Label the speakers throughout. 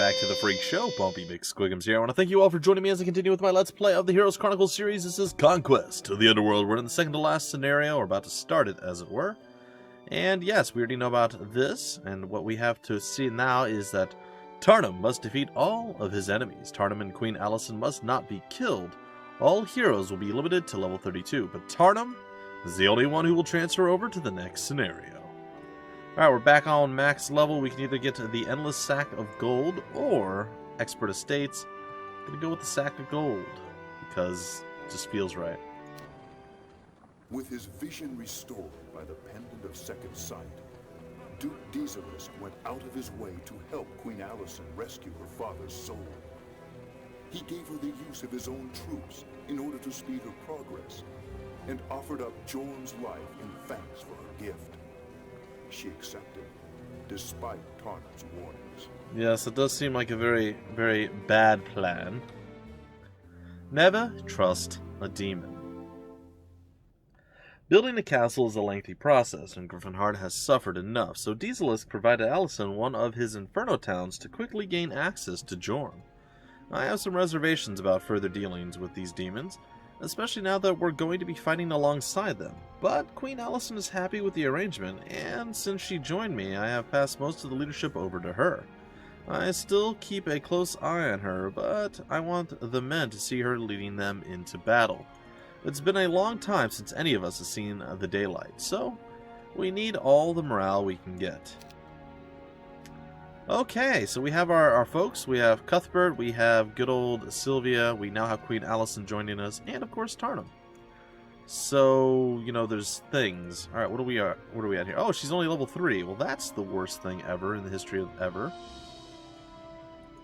Speaker 1: back to the Freak Show. Bumpy McSquigums here. I want to thank you all for joining me as I continue with my Let's Play of the Heroes Chronicles series. This is Conquest of the Underworld. We're in the second to last scenario, or about to start it, as it were. And yes, we already know about this, and what we have to see now is that Tarnum must defeat all of his enemies. Tarnum and Queen Allison must not be killed. All heroes will be limited to level 32, but Tarnum is the only one who will transfer over to the next scenario. Alright, we're back on max level. We can either get to the Endless Sack of Gold or Expert Estates. I'm going to go with the Sack of Gold because it just feels right.
Speaker 2: With his vision restored by the Pendant of Second Sight, Duke Dieselis went out of his way to help Queen Allison rescue her father's soul. He gave her the use of his own troops in order to speed her progress, and offered up Jorn's life in thanks for her gift. She accepted, despite Tarnum's warnings.
Speaker 1: Yes, it does seem like a very, very bad plan. Never trust a demon. Building a castle is a lengthy process, and Gryphonheart has suffered enough, so Dieselis provided Allison one of his Inferno towns to quickly gain access to Jorn. I have some reservations about further dealings with these demons, especially now that we're going to be fighting alongside them. But Queen Allison is happy with the arrangement, and since she joined me, I have passed most of the leadership over to her. I still keep a close eye on her, but I want the men to see her leading them into battle. It's been a long time since any of us has seen the daylight, so we need all the morale we can get. Okay, so we have our folks. We have Cuthbert, we have good old Sylvia, we now have Queen Allison joining us, and of course Tarnum. So, you know, there's things. Alright, what are we at here? Oh, she's only level 3. Well, that's the worst thing ever in the history of ever.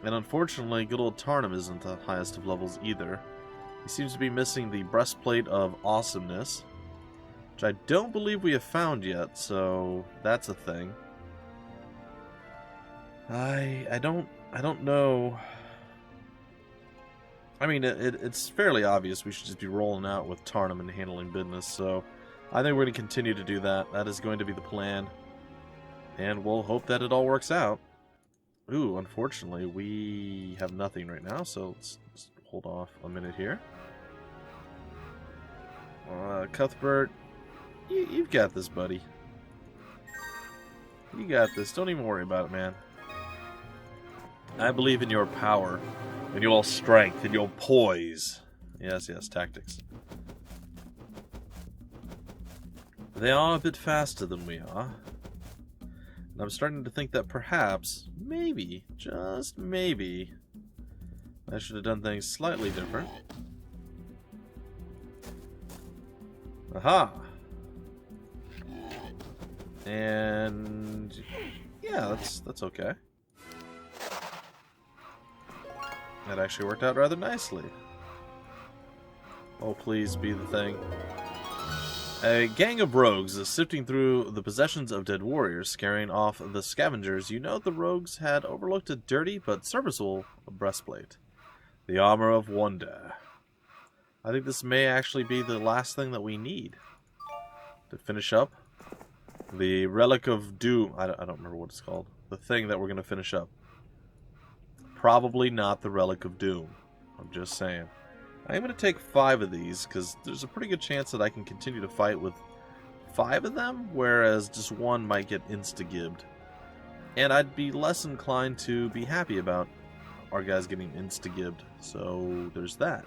Speaker 1: And unfortunately, good old Tarnum isn't the highest of levels either. He seems to be missing the breastplate of awesomeness, which I don't believe we have found yet, so that's a thing. I don't know. I mean, it's fairly obvious we should just be rolling out with Tarnum and handling business, so I think we're going to continue to do that. That is going to be the plan, and we'll hope that it all works out. Ooh, unfortunately, we have nothing right now, so let's hold off a minute here. Cuthbert, you've got this, buddy. You got this. Don't even worry about it, man. I believe in your power, in your strength, in your poise. Yes, yes, tactics. They are a bit faster than we are. And I'm starting to think that perhaps, maybe, just maybe, I should have done things slightly different. Aha! And yeah, that's okay. That actually worked out rather nicely. Oh, please be the thing. A gang of rogues is sifting through the possessions of dead warriors, scaring off the scavengers. You know the rogues had overlooked a dirty but serviceable breastplate. The Armor of Wonder. I think this may actually be the last thing that we need to finish up the Relic of Doom. I don't remember what it's called. The thing that we're going to finish up. Probably not the Relic of Doom. I'm just saying. I'm going to take 5 of these, because there's a pretty good chance that I can continue to fight with 5 of them, whereas just 1 might get insta-gibbed. And I'd be less inclined to be happy about our guys getting insta-gibbed. So, there's that.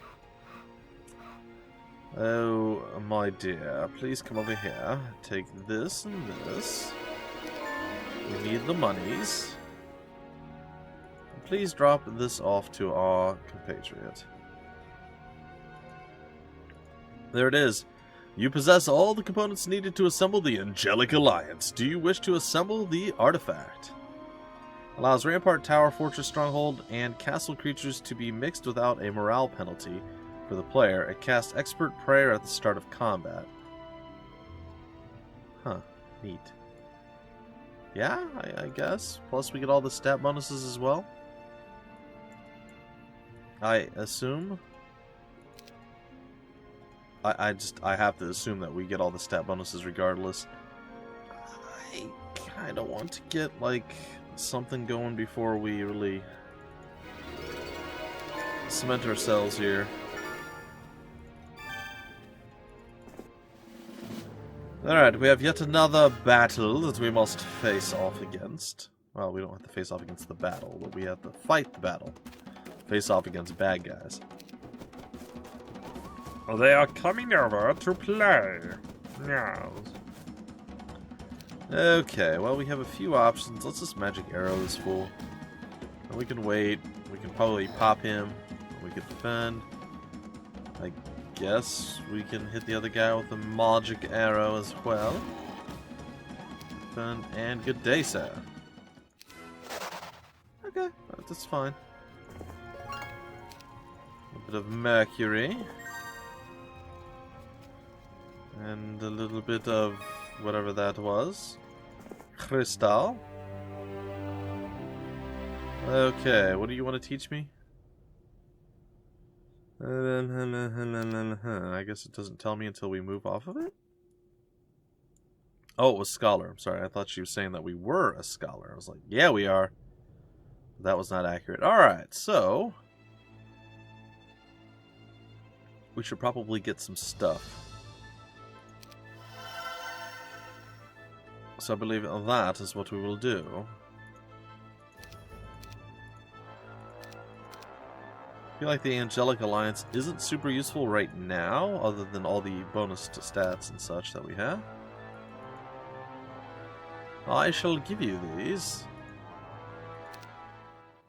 Speaker 1: Oh, my dear. Please come over here. Take this and this. We need the monies. Please drop this off to our compatriot. There it is. You possess all the components needed to assemble the Angelic Alliance. Do you wish to assemble the artifact? Allows Rampart, Tower, Fortress, Stronghold, and Castle creatures to be mixed without a morale penalty for the player. It casts Expert Prayer at the start of combat. Huh. Neat. Yeah, I guess. Plus we get all the stat bonuses as well. I assume. I have to assume that we get all the stat bonuses regardless. I kind of want to get like something going before we really cement ourselves here. Alright, we have yet another battle that we must face off against. Well, we don't have to face off against the battle, but we have to fight the battle. Face off against bad guys.
Speaker 3: They are coming over to play. Yes.
Speaker 1: Okay, well, we have a few options. Let's just magic arrow this fool. And we can wait. We can probably pop him. We can defend. I guess we can hit the other guy with a magic arrow as well. Defend, and good day, sir. Okay, that's fine. A bit of mercury. And a little bit of whatever that was. Crystal. Okay, what do you want to teach me? I guess it doesn't tell me until we move off of it? Oh, it was Scholar. I'm sorry, I thought she was saying that we were a Scholar. I was like, yeah, we are. That was not accurate. Alright, so... we should probably get some stuff. So I believe that is what we will do. I feel like the Angelic Alliance isn't super useful right now, other than all the bonus to stats and such that we have. I shall give you these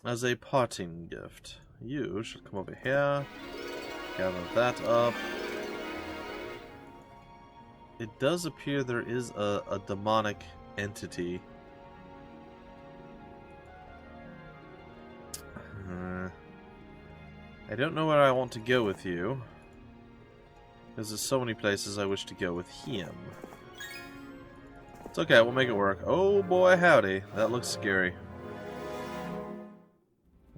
Speaker 1: as a parting gift. You should come over here, gather that up. It does appear there is a demonic entity. I don't know where I want to go with you. Because there's so many places I wish to go with him. It's okay, we'll make it work. Oh boy, howdy. That looks scary.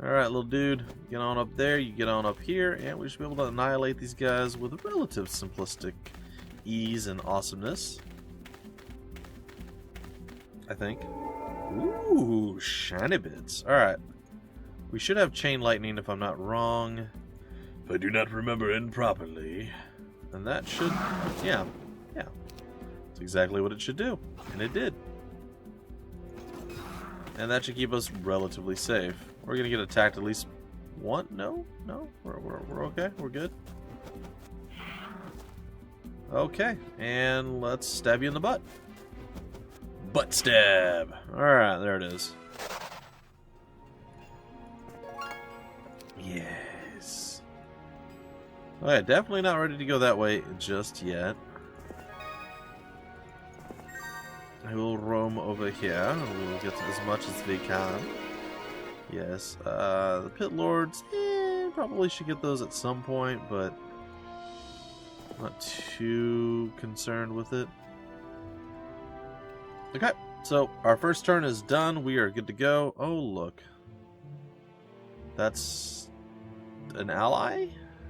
Speaker 1: Alright, little dude. Get on up there, you get on up here, and we should be able to annihilate these guys with relative simplistic ease and awesomeness. I think. Ooh, shiny bits. Alright. We should have chain lightning if I'm not wrong. If I do not remember improperly. And that should... yeah. That's exactly what it should do. And it did. And that should keep us relatively safe. We're gonna get attacked at least one? No? We're okay. We're good. Okay, and let's stab you in the butt. Butt stab! Alright, there it is. Yes. Okay, definitely not ready to go that way just yet. I will roam over here, and we will get as much as we can. Yes, the Pit Lords, probably should get those at some point, but not too concerned with it. Okay, so our first turn is done. We are good to go. Oh, look. That's an ally?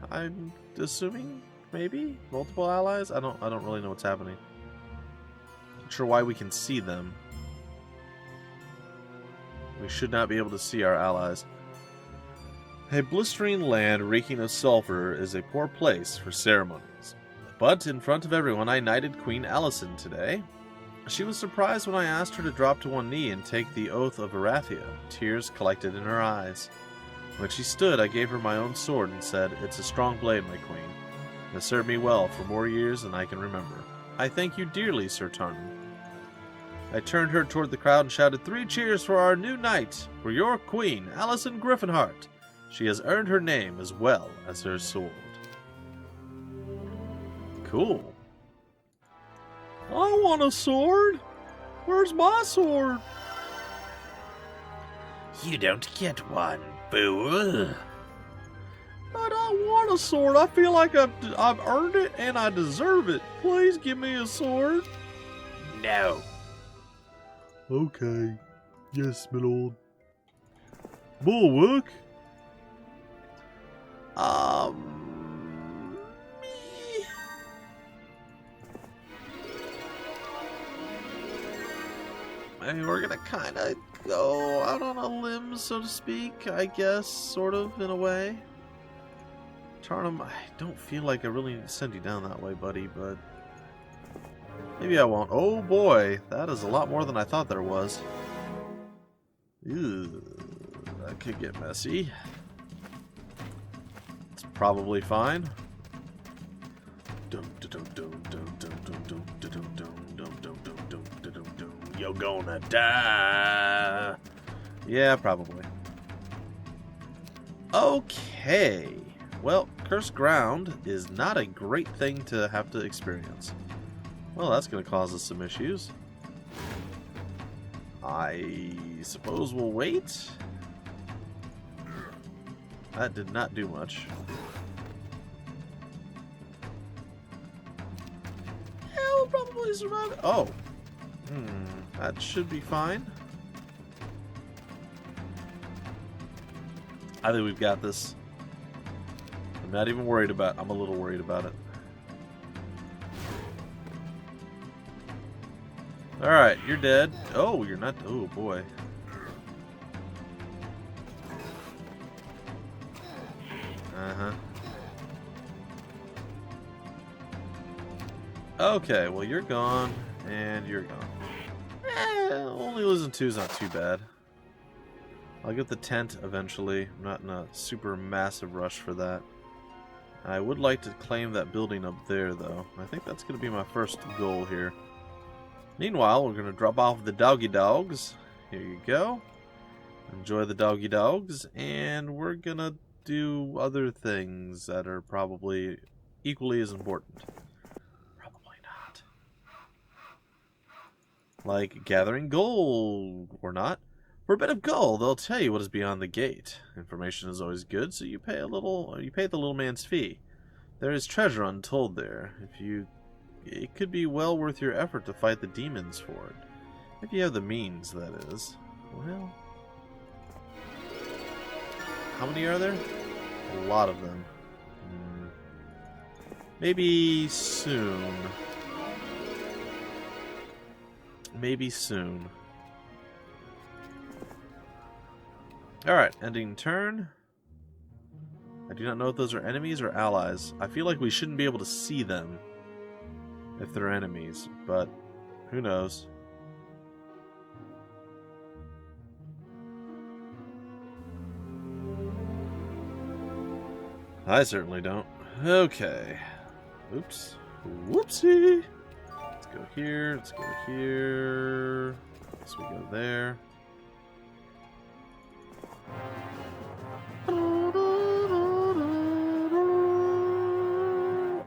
Speaker 1: I'm assuming? Maybe? Multiple allies? I don't really know what's happening. Not sure why we can see them. We should not be able to see our allies. A blistering land reeking of sulfur is a poor place for ceremonies. But in front of everyone, I knighted Queen Alicent today. She was surprised when I asked her to drop to one knee and take the oath of Arathia. Tears collected in her eyes. When she stood, I gave her my own sword and said, "It's a strong blade, my queen. It has served me well for more years than I can remember. I thank you dearly, Sir Tarnum." I turned her toward the crowd and shouted, "3 cheers for our new knight, for your queen, Rion Gryphonheart. She has earned her name as well as her sword." Cool. I want a sword. Where's my sword? You don't get one, fool. But I want a sword. I feel like I've earned it and I deserve it. Please give me a sword. No. Okay. Yes, my lord. Bulwark? I mean, we're gonna kind of go out on a limb, so to speak, I guess, sort of, in a way. Tarnum, I don't feel like I really need to send you down that way, buddy, but maybe I won't. Oh boy, that is a lot more than I thought there was. Ew, that could get messy. It's probably fine. You're gonna die. Yeah, probably. Okay. Well, cursed ground is not a great thing to have to experience. Well, that's going to cause us some issues. I suppose we'll wait. That did not do much. Yeah, we'll probably survive it. Oh. That should be fine. I think we've got this. I'm not even worried about it. I'm a little worried about it. Alright, you're dead. Oh, you're not. Oh, boy. Uh-huh. Okay, well, you're gone, and you're gone. Only losing 2 is not too bad. I'll get the tent eventually. I'm not in a super massive rush for that. I would like to claim that building up there, though. I think that's going to be my first goal here. Meanwhile, we're going to drop off the doggy dogs. Here you go. Enjoy the doggy dogs. And we're going to do other things that are probably equally as important. Probably not. Like gathering gold, or not. For a bit of gold, they'll tell you what is beyond the gate. Information is always good, so you pay the little man's fee. There is treasure untold there. It could be well worth your effort to fight the demons for it. If you have the means, that is. Well, how many are there? A lot of them. Maybe soon. Maybe soon. Alright, ending turn. I do not know if those are enemies or allies. I feel like we shouldn't be able to see them if they're enemies, but who knows. I certainly don't. Okay. Oops. Whoopsie. Let's go here. Let's go here. So we go there.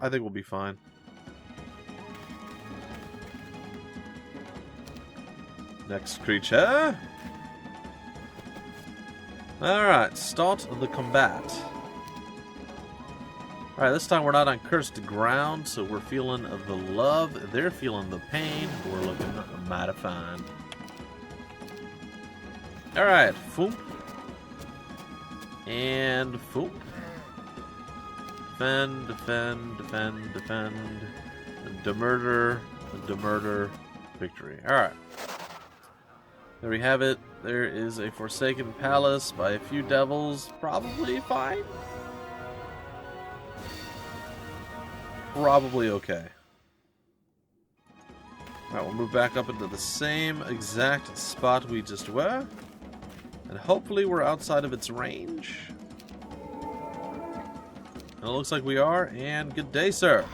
Speaker 1: I think we'll be fine. Next creature. Alright, start the combat. Alright, this time we're not on cursed ground, so we're feeling the love. They're feeling the pain. We're looking mighty fine. Alright, foop. And foop. Defend, defend, defend, defend. Demurder, victory. Alright. There we have it. There is a Forsaken Palace by a few devils. Probably fine. Probably okay. Alright, we'll move back up into the same exact spot we just were. And hopefully we're outside of its range. And it looks like we are, and good day, sir.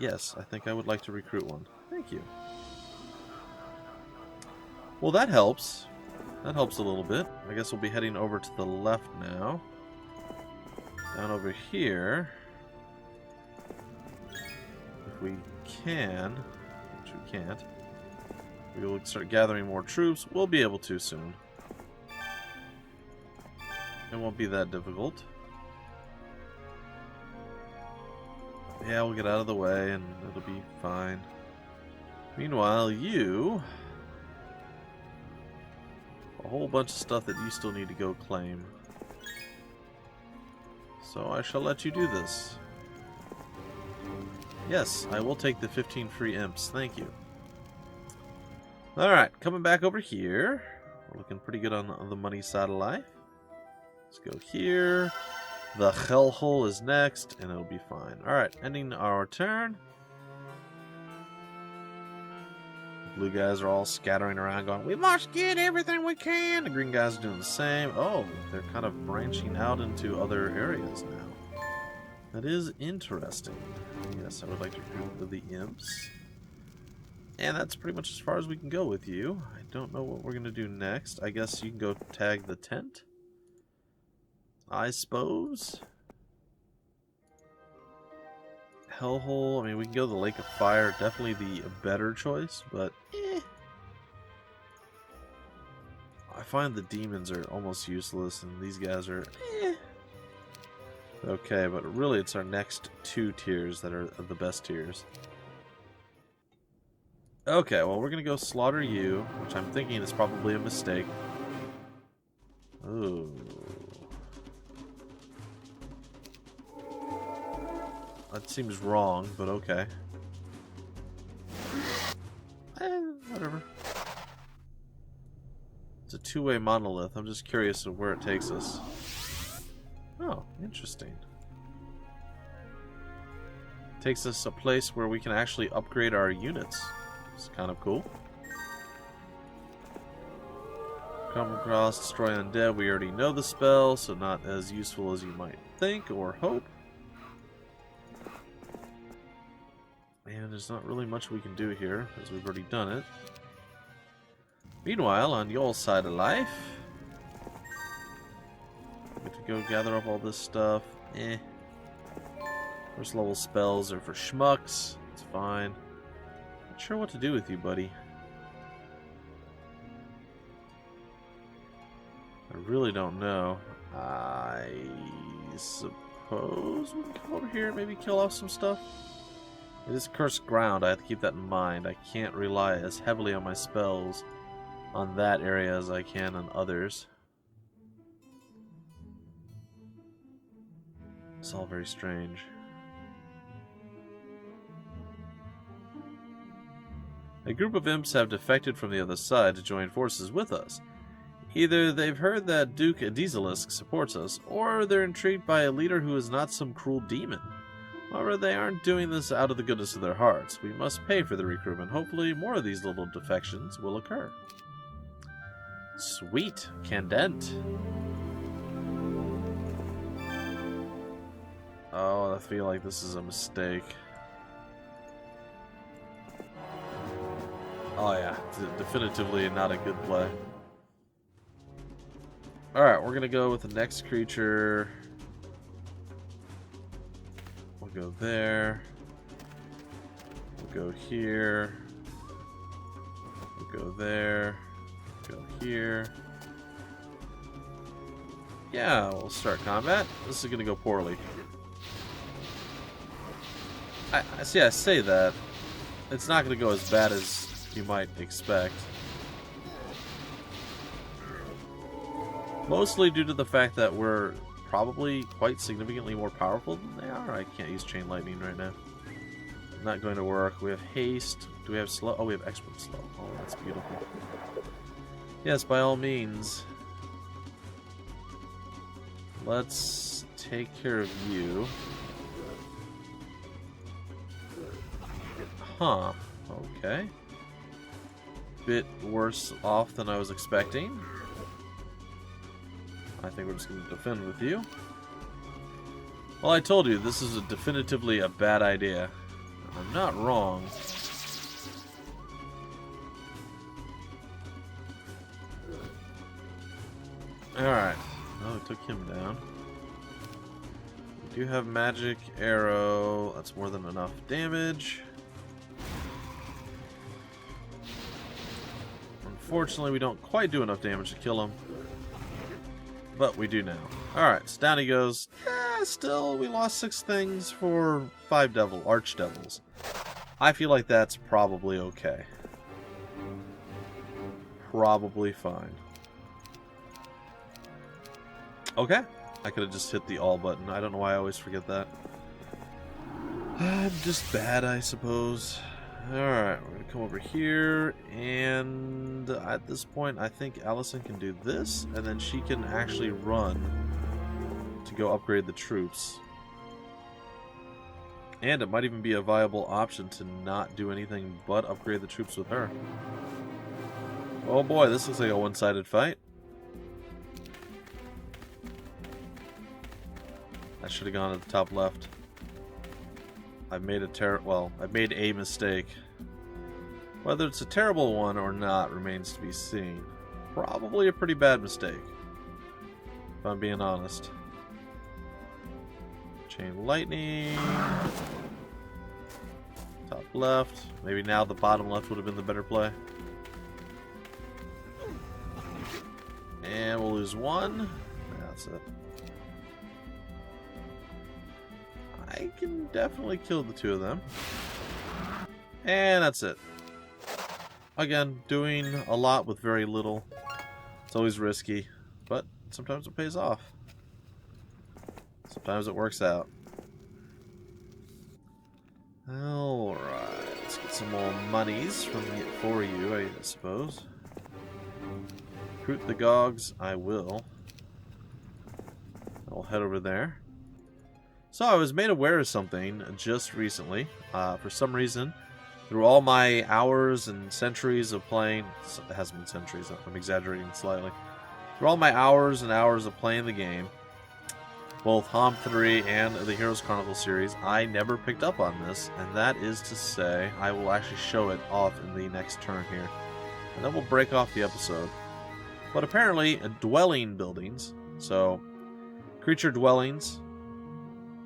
Speaker 1: Yes, I think I would like to recruit one. Thank you. Well, that helps. That helps a little bit. I guess we'll be heading over to the left now. Down over here. If we can, which we can't, we will start gathering more troops. We'll be able to soon. It won't be that difficult. Yeah, we'll get out of the way and it'll be fine. Meanwhile, you... a whole bunch of stuff that you still need to go claim. So I shall let you do this. Yes, I will take the 15 free imps. Thank you. Alright, coming back over here. We're looking pretty good on the money side of life. Let's go here. The hellhole is next, and it'll be fine. Alright, ending our turn. The blue guys are all scattering around going, we must get everything we can! The green guys are doing the same. Oh, they're kind of branching out into other areas now. That is interesting. Yes, I would like to recruit the imps. And that's pretty much as far as we can go with you. I don't know what we're going to do next. I guess you can go tag the tent, I suppose. Hellhole, I mean, we can go to the Lake of Fire. Definitely the better choice, but I find the demons are almost useless, and these guys are okay, but really it's our next two tiers that are the best tiers. Okay, well, we're going to go slaughter you, which I'm thinking is probably a mistake. Ooh. That seems wrong, but okay. Whatever. It's a two-way monolith. I'm just curious of where it takes us. Oh, interesting. Takes us a place where we can actually upgrade our units. It's kind of cool. Come across, destroy undead. We already know the spell, so not as useful as you might think or hope. And there's not really much we can do here, as we've already done it. Meanwhile, on your side of life, we get to go gather up all this stuff. First level spells are for schmucks. It's fine. Not sure what to do with you, buddy. I really don't know. I suppose we can come over here and maybe kill off some stuff. It is cursed ground. I have to keep that in mind. I can't rely as heavily on my spells on that area as I can on others. It's all very strange. A group of imps have defected from the other side to join forces with us. Either they've heard that Duke Adizalisk supports us, or they're intrigued by a leader who is not some cruel demon. However, they aren't doing this out of the goodness of their hearts. We must pay for the recruitment. Hopefully, more of these little defections will occur. Sweet. Candent. Oh, I feel like this is a mistake. Oh yeah, definitively not a good play. Alright, we're gonna go with the next creature. We'll go there. We'll go here. We'll go there. Go here. Yeah, we'll start combat. This is gonna go poorly. I see, I say that. It's not gonna go as bad as you might expect. Mostly due to the fact that we're probably quite significantly more powerful than they are. I can't use Chain Lightning right now. Not going to work. We have haste. Do we have slow? Oh, we have expert slow. Oh, that's beautiful. Yes, by all means. Let's take care of you. Huh. Okay. Bit worse off than I was expecting. I think we're just going to defend with you. Well, I told you, this is definitively a bad idea. I'm not wrong. Alright. Oh, we took him down. We do have magic arrow. That's more than enough damage. Unfortunately, we don't quite do enough damage to kill him. But we do now. Alright, so down he goes. Still, we lost 6 things for 5 archdevils. I feel like that's probably okay. Probably fine. Okay. I could have just hit the all button. I don't know why I always forget that. I'm just bad, I suppose. Alright, we're going to come over here, and at this point I think Allison can do this, and then she can actually run to go upgrade the troops. And it might even be a viable option to not do anything but upgrade the troops with her. Oh boy, this looks like a one-sided fight. I should have gone to the top left. I've made I've made a mistake. Whether it's a terrible one or not remains to be seen. Probably a pretty bad mistake, if I'm being honest. Chain lightning. Top left. Maybe now the bottom left would have been the better play. And we'll lose one. That's it. I can definitely kill the two of them. And that's it. Again, doing a lot with very little. It's always risky, but sometimes it pays off. Sometimes it works out. Alright, let's get some more monies for you, I suppose. Recruit the Gogs, I will. I'll head over there. So I was made aware of something just recently. For some reason, through all my hours and centuries of playing, it hasn't been centuries, I'm exaggerating slightly. Through all my hours and hours of playing the game, both HOMM 3 and the Heroes Chronicles series, I never picked up on this, and that is to say, I will actually show it off in the next turn here. And then we'll break off the episode. But apparently, dwelling buildings, so creature dwellings,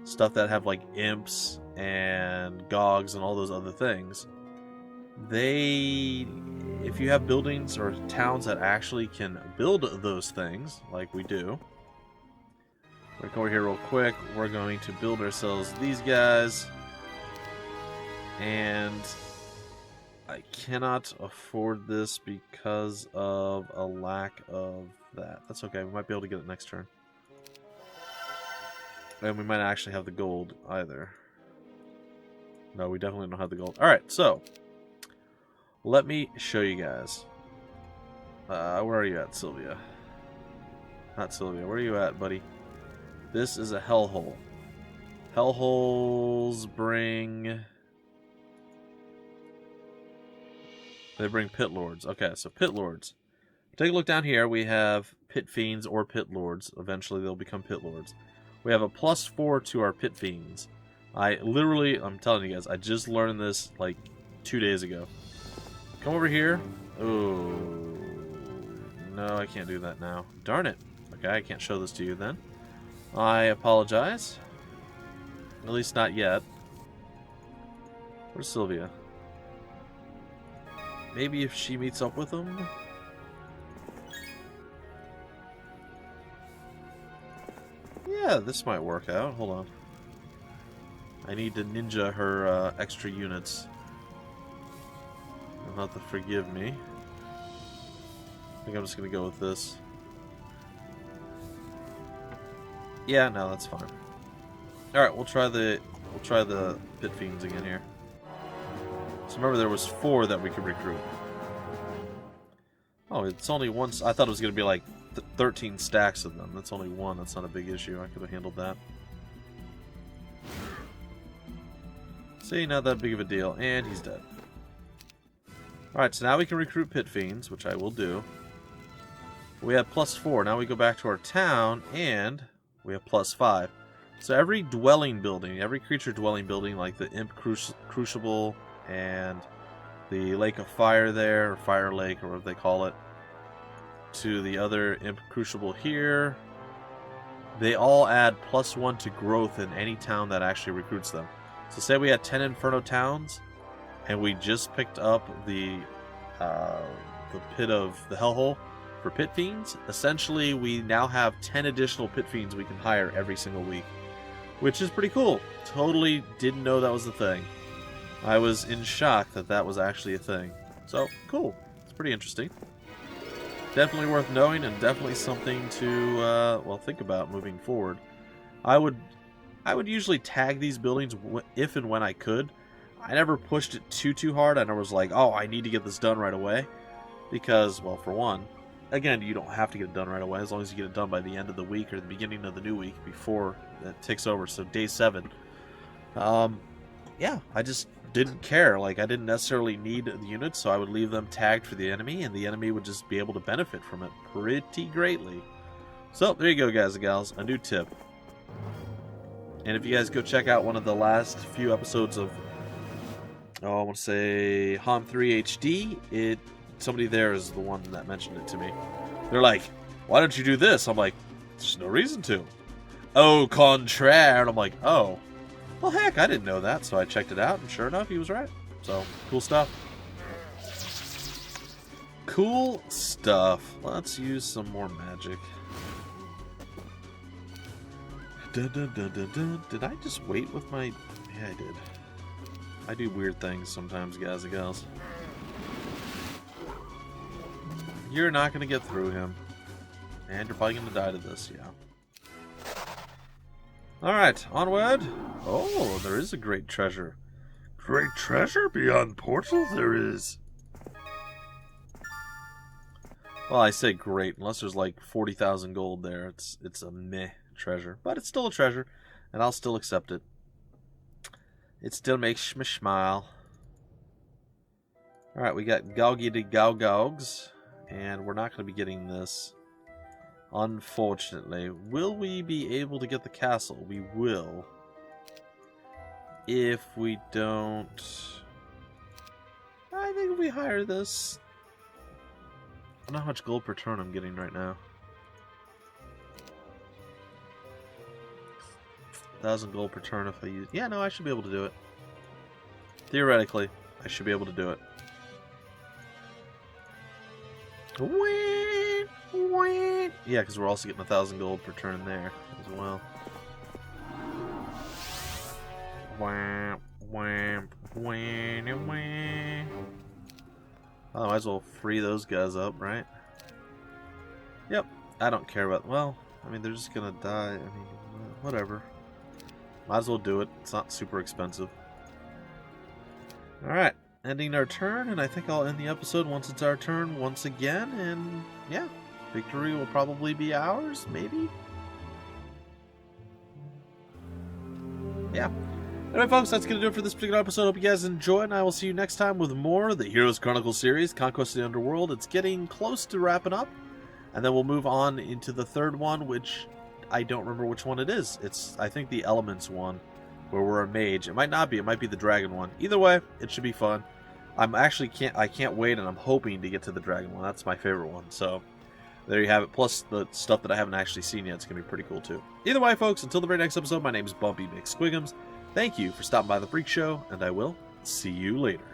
Speaker 1: stuff that have like imps and gogs and all those other things, if you have buildings or towns that actually can build those things, like we do, we're going to go over here real quick. We're going to build ourselves these guys, and I cannot afford this because of a lack of that. That's okay, we might be able to get it next turn. And we might not actually have the gold either. No, we definitely don't have the gold. Alright, so let me show you guys. Where are you at, Sylvia? Not Sylvia. Where are you at, buddy? This is a hellhole. Hellholes bring... They bring pit lords. Okay, so pit lords. Take a look down here. We have pit fiends or pit lords. Eventually they'll become pit lords. We have a +4 to our pit fiends. I'm telling you guys, I just learned this like 2 days ago. Come over here. Oh, no, I can't do that now. Darn it. Okay, I can't show this to you then. I apologize. At least not yet. Where's Sylvia? Maybe if she meets up with them? Yeah, this might work out. Hold on. I need to ninja her extra units. You'll have to forgive me. I think I'm just gonna go with this. Yeah, no, that's fine. Alright, we'll try the pit fiends again here. So remember there was 4 that we could recruit. Oh, it's only one. I thought it was gonna be like 13 stacks of them. That's only 1. That's not a big issue. I could have handled that. See, not that big of a deal. And he's dead. Alright, so now we can recruit pit fiends, which I will do. We have +4. Now we go back to our town, and we have +5. So every dwelling building, every creature dwelling building, like the Imp Crucible and the Lake of Fire there, or Fire Lake, or whatever they call it, to the other Imp Crucible here, they all add +1 to growth in any town that actually recruits them. So say we had 10 Inferno towns, and we just picked up the pit of the Hellhole for pit fiends. Essentially, we now have 10 additional pit fiends we can hire every single week, which is pretty cool. Totally didn't know that was a thing. I was in shock that that was actually a thing. So, cool. It's pretty interesting. Definitely worth knowing, and definitely something to, well, think about moving forward. I would usually tag these buildings if and when I could. I never pushed it too hard. I never was like, oh, I need to get this done right away. Because, well, for one, again, you don't have to get it done right away, as long as you get it done by the end of the week or the beginning of the new week before that ticks over. So day 7. Yeah, I just didn't care. Like, I didn't necessarily need the units, so I would leave them tagged for the enemy, and the enemy would just be able to benefit from it pretty greatly. So there you go, guys and gals, a new tip. And if you guys go check out one of the last few episodes of, I want to say HOMM 3 HD, somebody there is the one that mentioned it to me. They're like, why don't you do this? I'm like, there's no reason to. Au contraire. And I'm like, oh. Well, heck, I didn't know that, so I checked it out, and sure enough, he was right. So, cool stuff. Cool stuff. Let's use some more magic. Did I just wait with my... Yeah, I did. I do weird things sometimes, guys and gals. You're not going to get through him. And you're probably going to die to this, yeah. Alright, onward. Oh, there is a great treasure. Great treasure beyond portal there is. Well, I say great, unless there's like 40,000 gold there. It's a meh treasure. But it's still a treasure, and I'll still accept it. It still makes me smile. Alright, we got Gaugy de Gaugogs, and we're not going to be getting this. Unfortunately. Will we be able to get the castle? We will. If we don't... I think if we hire this... I don't know how much gold per turn I'm getting right now. 1,000 gold per turn if I use... Yeah, no, I should be able to do it. Theoretically, I should be able to do it. Whee! Whee! Yeah, because we're also getting 1,000 gold per turn there as well. Wham, wham, wham, wham. Oh, I might as well free those guys up, right? Yep, I don't care about... Well, I mean, they're just gonna die. I mean, whatever. Might as well do it. It's not super expensive. Alright, ending our turn, and I think I'll end the episode once it's our turn once again, and yeah, victory will probably be ours, maybe? Yeah. Anyway, folks, that's going to do it for this particular episode. Hope you guys enjoyed, and I will see you next time with more of the Heroes Chronicles series, Conquest of the Underworld. It's getting close to wrapping up, and then we'll move on into the third one, which I don't remember which one it is. It's, I think, the Elements one, where we're a mage. It might not be. It might be the Dragon one. Either way, it should be fun. I can't wait, and I'm hoping to get to the Dragon one. That's my favorite one. So there you have it. Plus the stuff that I haven't actually seen yet. It's going to be pretty cool, too. Either way, folks, until the very next episode, my name is Bumpy McSquigums. Thank you for stopping by the Freak Show, and I will see you later.